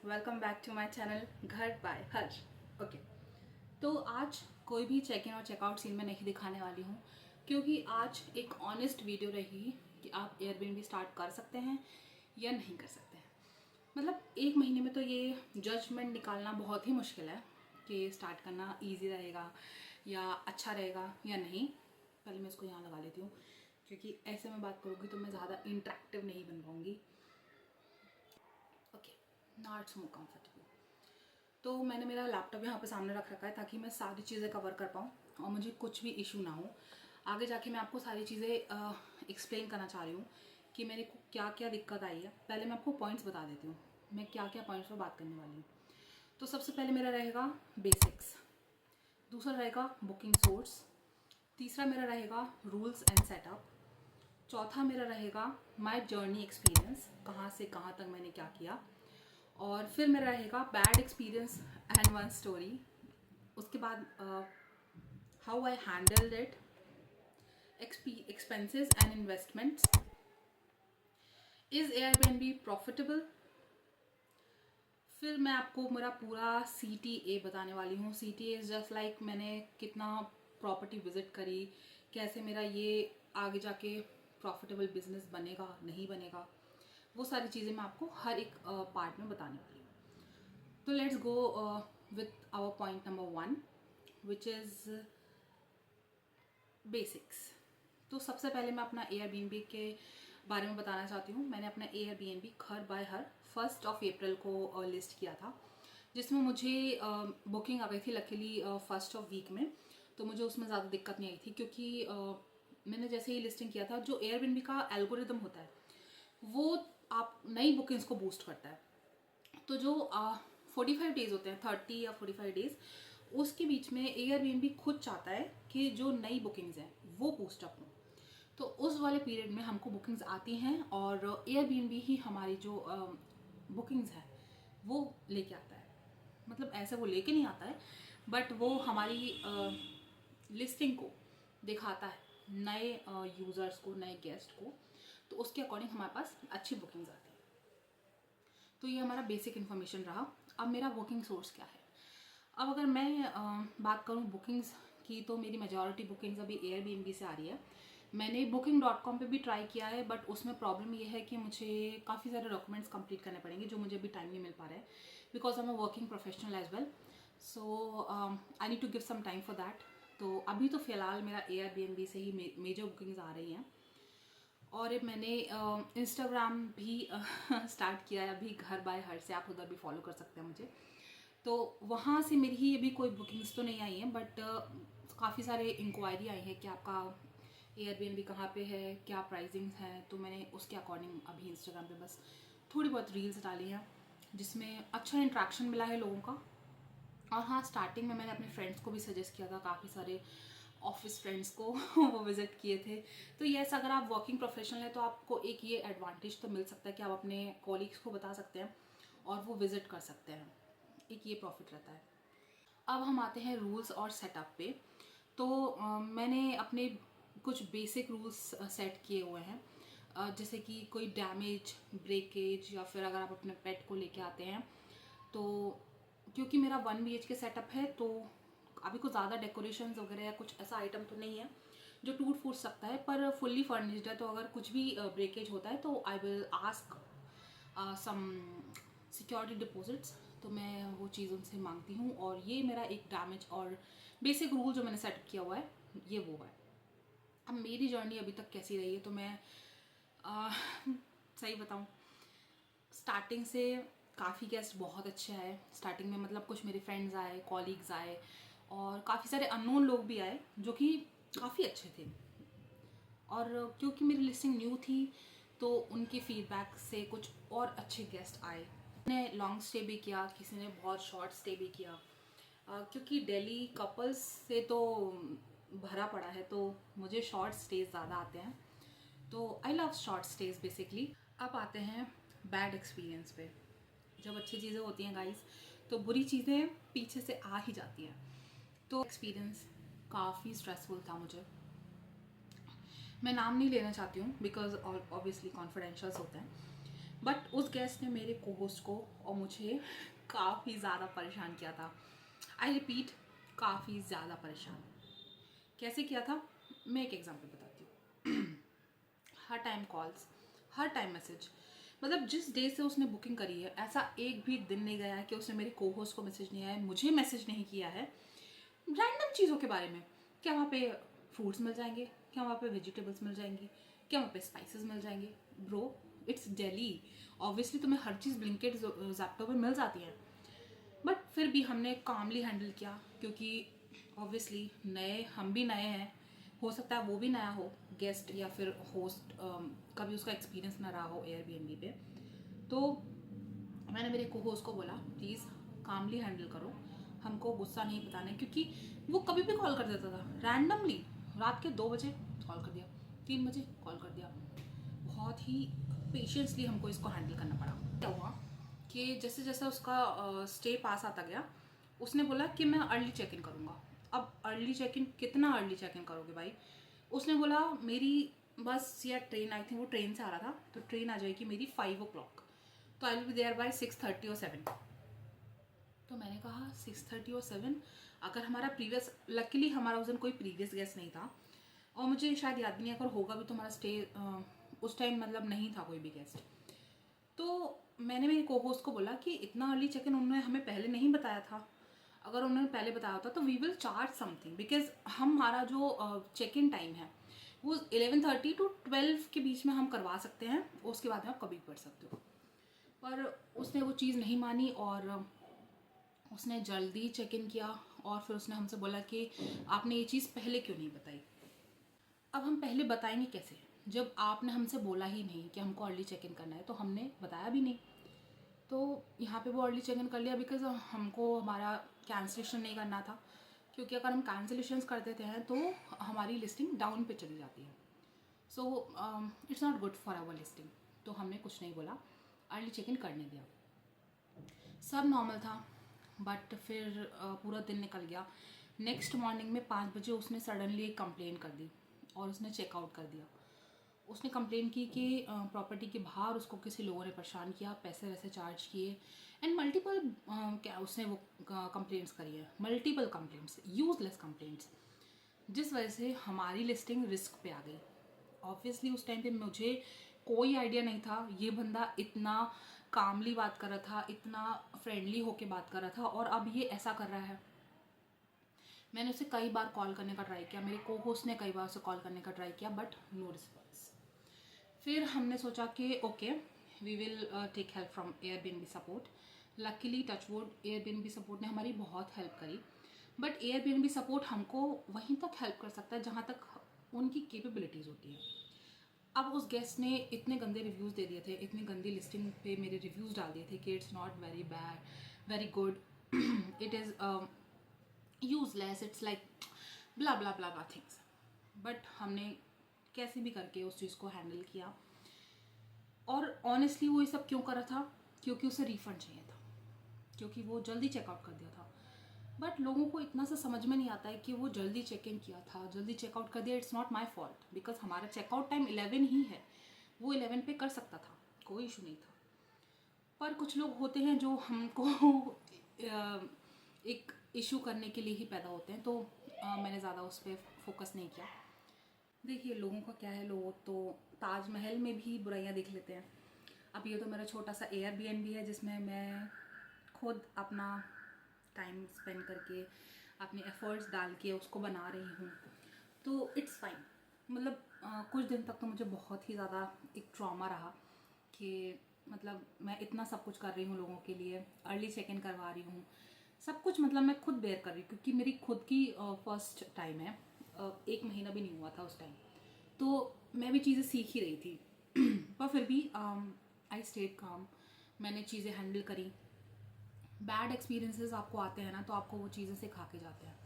Welcome back to my channel Ghar by Harsh. Okay, तो आज कोई भी चेक इन और चेकआउट सीन में नहीं दिखाने वाली हूँ, क्योंकि आज एक ऑनेस्ट वीडियो रहेगी कि आप एयरबीएनबी स्टार्ट कर सकते हैं या नहीं कर सकते हैं। मतलब एक महीने में तो ये जजमेंट निकालना बहुत ही मुश्किल है कि स्टार्ट करना ईजी रहेगा या अच्छा रहेगा या नहीं। पहले मैं इसको यहाँ लगा लेती हूँ, क्योंकि ऐसे में बात करूँगी तो मैं ज़्यादा इंटरेक्टिव नहीं बन पाऊँगी। Okay, now it's more comfortable. तो मैंने मेरा लैपटॉप यहाँ पे सामने रख रखा है ताकि मैं सारी चीज़ें कवर कर पाऊँ और मुझे कुछ भी इशू ना हो। आगे जाके मैं आपको सारी चीज़ें एक्सप्लेन करना चाह रही हूँ कि मेरे को क्या क्या दिक्कत आई है। पहले मैं आपको पॉइंट्स बता देती हूँ, मैं क्या क्या पॉइंट्स पर बात करने वाली हूँ। तो सबसे पहले मेरा रहेगा बेसिक्स, दूसरा रहेगा बुकिंग सोर्स, तीसरा मेरा रहेगा रूल्स एंड सेटअप, चौथा मेरा रहेगा माय जर्नी एक्सपीरियंस, कहाँ से कहाँ तक मैंने क्या किया, और फिर मेरा रहेगा bad experience and one story. उसके बाद how I handled it, expenses and investments, is Airbnb profitable. फिर मैं आपको मेरा पूरा CTA बताने वाली हूँ। CTA इज़ जस्ट लाइक मैंने कितना प्रॉपर्टी विजिट करी, कैसे मेरा ये आगे जाके प्रॉफिटेबल बिजनेस बनेगा नहीं बनेगा, वो सारी चीज़ें मैं आपको हर एक पार्ट में बताने वाली हूँ। तो let's go with our point number 1, which is basics. तो सबसे पहले मैं अपना एयरबीएनबी के बारे में बताना चाहती हूँ। मैंने अपना एयरबीएनबी घर बाय हर 1 अप्रैल को लिस्ट किया था, जिसमें मुझे बुकिंग आ गई थी लकीली 1 वीक में। तो मुझे उसमें ज़्यादा दिक्कत नहीं आई थी, क्योंकि मैंने जैसे ही लिस्टिंग किया था, जो एयरबीएनबी का एल्गोरिदम होता है वो आप नई बुकिंग्स को बूस्ट करता है। तो जो 45 डेज होते हैं, 30 या 45 डेज, उसके बीच में एयरबीएनबी खुद चाहता है कि जो नई बुकिंग्स हैं वो बूस्ट अप हों। तो उस वाले पीरियड में हमको बुकिंग्स आती हैं और एयरबीएनबी ही हमारी जो बुकिंग्स है वो लेके आता है। मतलब ऐसे वो लेके नहीं आता है, बट वो हमारी लिस्टिंग को दिखाता है नए यूज़र्स को, नए गेस्ट को। तो उसके अकॉर्डिंग हमारे पास अच्छी बुकिंग्स आती है। तो ये हमारा बेसिक इन्फॉर्मेशन रहा। अब मेरा बुकिंग सोर्स क्या है। अब अगर मैं बात करूँ बुकिंग्स की, तो मेरी मेजॉरिटी बुकिंग्स अभी एयरबीएनबी से आ रही है। मैंने booking.com पे भी ट्राई किया है, बट उसमें प्रॉब्लम ये है कि मुझे काफ़ी सारे डॉक्यूमेंट्स कंप्लीट करने पड़ेंगे, जो मुझे अभी टाइम नहीं मिल पा रहा है, because I am a working professional as well. So I need to give some time for that. तो अभी तो फ़िलहाल मेरा एयरबीएनबी से ही मेजर बुकिंग्स आ रही हैं। और मैंने इंस्टाग्राम भी स्टार्ट किया है अभी, घर बाय हर से, आप उधर भी फॉलो कर सकते हैं मुझे। तो वहाँ से मेरी ही अभी कोई बुकिंग्स तो नहीं आई हैं, बट काफ़ी सारे इंक्वायरी आई है कि आपका एयरबीएनबी कहाँ पे है, क्या प्राइसिंग्स हैं। तो मैंने उसके अकॉर्डिंग अभी इंस्टाग्राम पे बस थोड़ी बहुत रील्स डाली हैं, जिसमें अच्छा इंट्रैक्शन मिला है लोगों का। और हाँ, स्टार्टिंग में मैंने अपने फ्रेंड्स को भी सजेस्ट किया था, काफ़ी सारे ऑफिस फ्रेंड्स को वो विज़िट किए थे। तो यस, अगर आप वर्किंग प्रोफेशनल हैं तो आपको एक ये एडवांटेज तो मिल सकता है कि आप अपने कॉलीग्स को बता सकते हैं और वो विज़िट कर सकते हैं, एक ये प्रॉफिट रहता है। अब हम आते हैं रूल्स और सेटअप पे। तो मैंने अपने कुछ बेसिक रूल्स सेट किए हुए हैं, जैसे कि कोई डैमेज, ब्रेकेज, या फिर अगर आप अपने पेट को लेके आते हैं तो, क्योंकि मेरा 1 BHK सेटअप है, तो अभी कुछ ज़्यादा डेकोरेशंस वगैरह या कुछ ऐसा आइटम तो नहीं है जो टूट फूट सकता है, पर फुल्ली फर्निश्ड है। तो अगर कुछ भी ब्रेकेज होता है तो I will ask some security deposits. तो मैं वो चीज़ उनसे मांगती हूँ, और ये मेरा एक डैमेज और बेसिक रूल जो मैंने सेट किया हुआ है, ये वो है। अब मेरी जर्नी अभी तक कैसी रही है, तो मैं आ, सही बताऊँ, स्टार्टिंग से काफ़ी गेस्ट बहुत अच्छे आए। स्टार्टिंग में मतलब कुछ मेरे फ्रेंड्स आए, कॉलीग्स आए, और काफ़ी सारे अननोन लोग भी आए जो कि काफ़ी अच्छे थे। और क्योंकि मेरी लिस्टिंग न्यू थी, तो उनके फीडबैक से कुछ और अच्छे गेस्ट आए। ने लॉन्ग स्टे भी किया, किसी ने बहुत शॉर्ट स्टे भी किया, क्योंकि दिल्ली कपल्स से तो भरा पड़ा है, तो मुझे शॉर्ट स्टेज ज़्यादा आते हैं। तो I love short stage basically. अब आते हैं बैड एक्सपीरियंस पे। जब अच्छी चीज़ें होती हैं गाइस, तो बुरी चीज़ें पीछे से आ ही जाती हैं। तो एक्सपीरियंस काफ़ी स्ट्रेसफुल था मुझे। मैं नाम नहीं लेना चाहती हूँ, बिकॉज ऑब्वियसली कॉन्फिडेंशियल्स होते हैं। बट उस गेस्ट ने मेरे को होस्ट को और मुझे काफ़ी ज़्यादा परेशान किया था। आई रिपीट, काफ़ी ज़्यादा परेशान। कैसे किया था, मैं एक एग्जांपल बताती हूँ। हर टाइम कॉल्स, हर टाइम मैसेज, मतलब जिस डे से उसने बुकिंग करी है ऐसा एक भी दिन नहीं गया है कि उसने मेरे को होस्ट को मैसेज नहीं आया है, मुझे मैसेज नहीं किया है रैंडम चीज़ों के बारे में। क्या वहाँ पे फ्रूट्स मिल जाएंगे, क्या वहाँ पे वेजिटेबल्स मिल जाएंगी, क्या वहाँ पे स्पाइसेस मिल जाएंगे। ब्रो, इट्स दिल्ली, ऑब्वियसली तुम्हें हर चीज़ ब्लिंकिट ज़ेप्टो पर मिल जाती है। बट फिर भी हमने कामली हैंडल किया, क्योंकि ऑब्वियसली नए, हम भी नए हैं, हो सकता है वो भी नया हो गेस्ट या फिर होस्ट, कभी उसका एक्सपीरियंस ना रहा हो एयरबीएनबी पे। तो मैंने मेरे को होस्ट को बोला प्लीज़ कामली हैंडल करो, हमको गुस्सा नहीं बताना है, क्योंकि वो कभी भी कॉल कर देता था रैंडमली। रात के 2 बजे कॉल कर दिया, 3 बजे कॉल कर दिया। बहुत ही पेशेंसली हमको इसको हैंडल करना पड़ा। क्या हुआ कि जैसे जैसे उसका स्टे पास आता गया, उसने बोला कि मैं अर्ली चेक इन करूँगा। अब अर्ली चेक इन, कितना अर्ली चेक इन करोगे भाई। उसने बोला मेरी बस या ट्रेन, आई थिंक वो ट्रेन से आ रहा था, तो ट्रेन आ जाएगी मेरी 5 o'clock, तो I will be there by 6:30 और 7। तो मैंने कहा 6:30 और 7, अगर हमारा प्रीवियस, लकीली हमारा उस दिन कोई प्रीवियस गेस्ट नहीं था, और मुझे शायद याद नहीं है अगर होगा भी तो हमारा स्टे उस टाइम मतलब नहीं था कोई भी गेस्ट। तो मैंने मेरे को होस्ट को बोला कि इतना अर्ली चेक इन उन्होंने हमें पहले नहीं बताया था, अगर उन्होंने पहले बताया होता तो we will charge something, because हमारा जो चेक इन टाइम है वो 11:30 to 12 के बीच में हम करवा सकते हैं, उसके बाद में आप कभी कर सकते हो। पर उसने वो चीज़ नहीं मानी और उसने जल्दी चेक इन किया, और फिर उसने हमसे बोला कि आपने ये चीज़ पहले क्यों नहीं बताई। अब हम पहले बताएंगे कैसे, जब आपने हमसे बोला ही नहीं कि हमको अर्ली चेक इन करना है, तो हमने बताया भी नहीं। तो यहाँ पे वो अर्ली चेक इन कर लिया, बिकॉज हमको हमारा कैंसिलेशन नहीं करना था, क्योंकि अगर हम कैंसिलेशंस कर देते हैं तो हमारी लिस्टिंग डाउन पे चली जाती है। So it's not good for our listing. तो हमने कुछ नहीं बोला, अर्ली चेक इन करने दिया, सब नॉर्मल था। बट फिर पूरा दिन निकल गया। नेक्स्ट मॉर्निंग में 5 बजे उसने सडनली एक कंप्लेन कर दी और उसने चेकआउट कर दिया। उसने कंप्लेन की कि प्रॉपर्टी के बाहर उसको किसी लोगों ने परेशान किया, पैसे वैसे चार्ज किए, एंड मल्टीपल क्या उसने वो कंप्लेंट्स करी है, मल्टीपल कंप्लेंट्स, यूजलेस कंप्लेंट्स, जिस वजह से हमारी लिस्टिंग रिस्क पे आ गई। ऑब्वियसली उस टाइम पे मुझे कोई आइडिया नहीं था ये बंदा इतना कामली बात कर रहा था, इतना फ्रेंडली होके बात कर रहा था, और अब ये ऐसा कर रहा है। मैंने उसे कई बार कॉल करने का ट्राई किया, मेरे को होस्ट ने कई बार उसे कॉल करने का ट्राई किया, बट नो रिस्पॉन्स। फिर हमने सोचा कि okay we will take help from Airbnb support. Luckily touch wood Airbnb support ने हमारी बहुत हेल्प करी, बट एयरबीएनबी सपोर्ट हमको वहीं तक हेल्प कर सकता है जहाँ तक उनकी कैपेबिलिटीज़ होती है। अब उस गेस्ट ने इतने गंदे रिव्यूज़ दे दिए थे, इतनी गंदी लिस्टिंग पे मेरे रिव्यूज़ डाल दिए थे कि it's not very bad, very good, it is useless, it's like blah blah blah blah things. But हमने कैसे भी करके उस चीज़ को हैंडल किया, और ऑनेस्टली वो ये सब क्यों कर रहा था, क्योंकि उसे रिफंड चाहिए था, क्योंकि वो जल्दी चेकआउट कर दिया था। बट लोगों को इतना सा समझ में नहीं आता है कि वो जल्दी चेक इन किया था, जल्दी चेकआउट कर दिया, it's not my fault, because हमारा चेकआउट टाइम 11 ही है, वो 11 पे कर सकता था, कोई इशू नहीं था। पर कुछ लोग होते हैं जो हमको एक इशू करने के लिए ही पैदा होते हैं, तो मैंने ज़्यादा उस पर फोकस नहीं किया। देखिए लोगों का क्या है, लोग तो ताजमहल में भी बुराइयां देख लेते हैं। अब ये तो मेरा छोटा सा एयरबीएनबी है जिसमें मैं खुद अपना टाइम स्पेंड करके अपने एफर्ट्स डाल के उसको बना रही हूँ, तो इट्स फाइन। मतलब कुछ दिन तक तो मुझे बहुत ही ज़्यादा एक ट्रॉमा रहा कि मतलब मैं इतना सब कुछ कर रही हूँ लोगों के लिए, अर्ली चेक इन करवा रही हूँ, सब कुछ मतलब मैं खुद बेयर कर रही हूँ, क्योंकि मेरी खुद की फर्स्ट टाइम है, 1 महीना भी नहीं हुआ था उस टाइम, तो मैं भी चीज़ें सीख ही रही थी। पर फिर भी आई स्टेड काम, मैंने चीज़ें हैंडल करी। बैड एक्सपीरियंसेस आपको आते हैं ना, तो आपको वो चीज़ें सिखा के जाते हैं।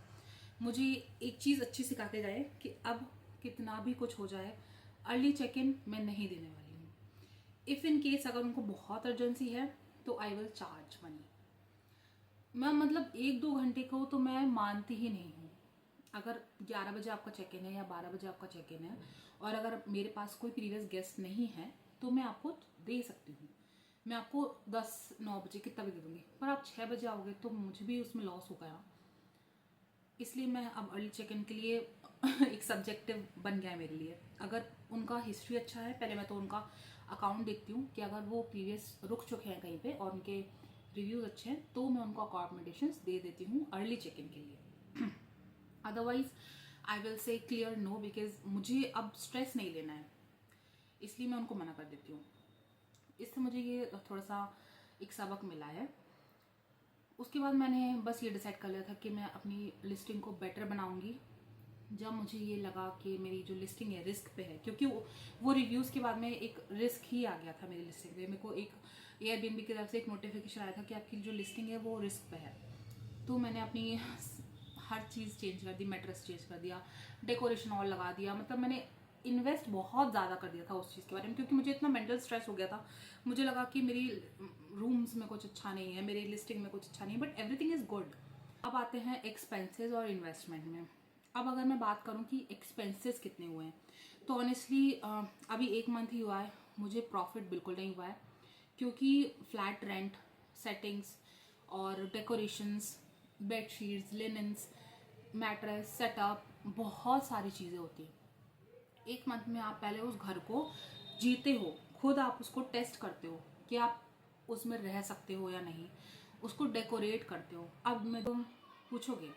मुझे एक चीज़ अच्छी सिखा के गए कि अब कितना भी कुछ हो जाए, अर्ली चेक इन मैं नहीं देने वाली हूँ। इफ़ इन केस अगर उनको बहुत अर्जेंसी है तो आई विल चार्ज मनी। मैं मतलब 1-2 घंटे को तो मैं मानती ही नहीं हूँ। अगर 11 बजे आपका चेक इन है या 12 बजे आपका चेक इन है, और अगर मेरे पास कोई प्रीवियस गेस्ट नहीं है, तो मैं आपको दे सकती हूँ, मैं आपको 10-9 बजे कितना भी दे दूँगी, पर आप 6 बजे आओगे तो मुझे भी उसमें लॉस होगा ना। इसलिए मैं अब अर्ली चेक इन के लिए एक सब्जेक्टिव बन गया है मेरे लिए। अगर उनका हिस्ट्री अच्छा है, पहले मैं तो उनका अकाउंट देखती हूँ कि अगर वो प्रीवियस रुक चुके हैं कहीं पे और उनके रिव्यूज़ अच्छे हैं तो मैं उनको अकोमोडेशंस दे देती हूँ अर्ली चेक इन के लिए। Otherwise I will say clear no, because मुझे अब स्ट्रेस नहीं लेना है, इसलिए मैं उनको मना कर देती हूँ। इससे मुझे ये थोड़ा सा एक सबक मिला है। उसके बाद मैंने बस ये डिसाइड कर लिया था कि मैं अपनी लिस्टिंग को बेटर बनाऊंगी। जब मुझे ये लगा कि मेरी जो लिस्टिंग है रिस्क पे है, क्योंकि वो रिव्यूज़ के बाद में एक रिस्क ही आ गया था मेरी लिस्टिंग पे। मेरे को एक एयरबीएनबी की तरफ से एक नोटिफिकेशन आया था कि आपकी जो लिस्टिंग है वो रिस्क पे है। तो मैंने अपनी हर चीज़ चेंज कर दी, मैट्रेस चेंज कर दिया, डेकोरेशन और लगा दिया, मतलब मैंने इन्वेस्ट बहुत ज़्यादा कर दिया था उस चीज़ के बारे में, क्योंकि मुझे इतना मेंटल स्ट्रेस हो गया था। मुझे लगा कि मेरी रूम्स में कुछ अच्छा नहीं है, मेरी लिस्टिंग में कुछ अच्छा नहीं, बट एवरीथिंग इज़ गुड। अब आते हैं एक्सपेंसेस और इन्वेस्टमेंट में। अब अगर मैं बात करूं कि एक्सपेंसेस कितने हुए हैं, तो ऑनेस्टली अभी 1 मंथ ही हुआ है, मुझे प्रॉफिट बिल्कुल नहीं हुआ है, क्योंकि फ्लैट रेंट, सेटिंग्स और decorations, bedsheets, linens, mattress, setup, बहुत सारी चीज़ें होती हैं। 1 मंथ में आप पहले उस घर को जीते हो, खुद आप उसको टेस्ट करते हो कि आप उसमें रह सकते हो या नहीं, उसको डेकोरेट करते हो। अब मैं तुम पूछोगे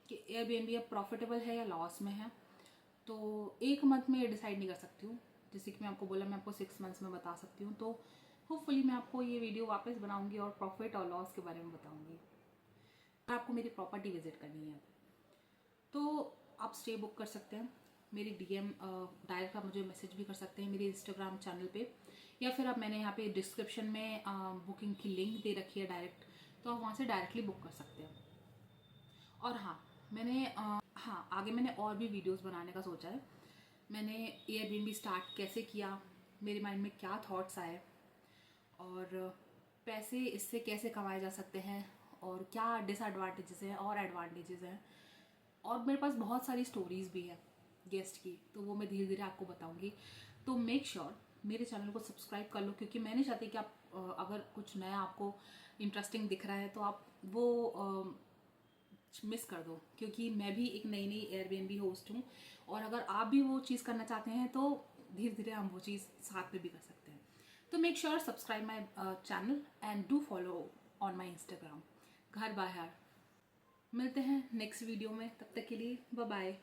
कि एयरबीएनबी अब प्रॉफिटेबल है या लॉस में है, तो 1 मंथ में ये डिसाइड नहीं कर सकती हूँ। जैसे कि मैं आपको बोला, मैं आपको 6 मंथ्स में बता सकती हूँ। तो होपफुली मैं आपको ये वीडियो वापस बनाऊंगी और प्रॉफिट और लॉस के बारे में बताऊंगी। आपको मेरी प्रॉपर्टी विजिट करनी है तो आप स्टे बुक कर सकते हैं। मेरी डीएम डायरेक्ट आप मुझे मैसेज भी कर सकते हैं मेरे इंस्टाग्राम चैनल पे, या फिर आप, मैंने यहाँ पे डिस्क्रिप्शन में बुकिंग की लिंक दे रखी है डायरेक्ट, तो आप वहाँ से डायरेक्टली बुक कर सकते हैं। और हाँ, मैंने हाँ आगे मैंने और भी वीडियोस बनाने का सोचा है। मैंने एयरबीएनबी स्टार्ट कैसे किया, मेरे माइंड में क्या थॉट्स आए, और पैसे इससे कैसे कमाए जा सकते हैं, और क्या डिसएडवांटेजेस हैं और एडवांटेजेस हैं, और मेरे पास बहुत सारी स्टोरीज भी है गेस्ट की, तो वो मैं धीरे धीरे आपको बताऊंगी। तो मेक श्योर मेरे चैनल को सब्सक्राइब कर लो, क्योंकि मैं नहीं चाहती कि आप अगर कुछ नया आपको इंटरेस्टिंग दिख रहा है तो आप वो मिस कर दो, क्योंकि मैं भी एक नई एयरबीएनबी होस्ट हूँ, और अगर आप भी वो चीज़ करना चाहते हैं तो धीरे धीरे हम वो चीज़ साथ में भी कर सकते हैं। तो make sure subscribe my channel and do follow on my Instagram घर बाहर। मिलते हैं नेक्स्ट वीडियो में, तब तक के लिए बाय बाय।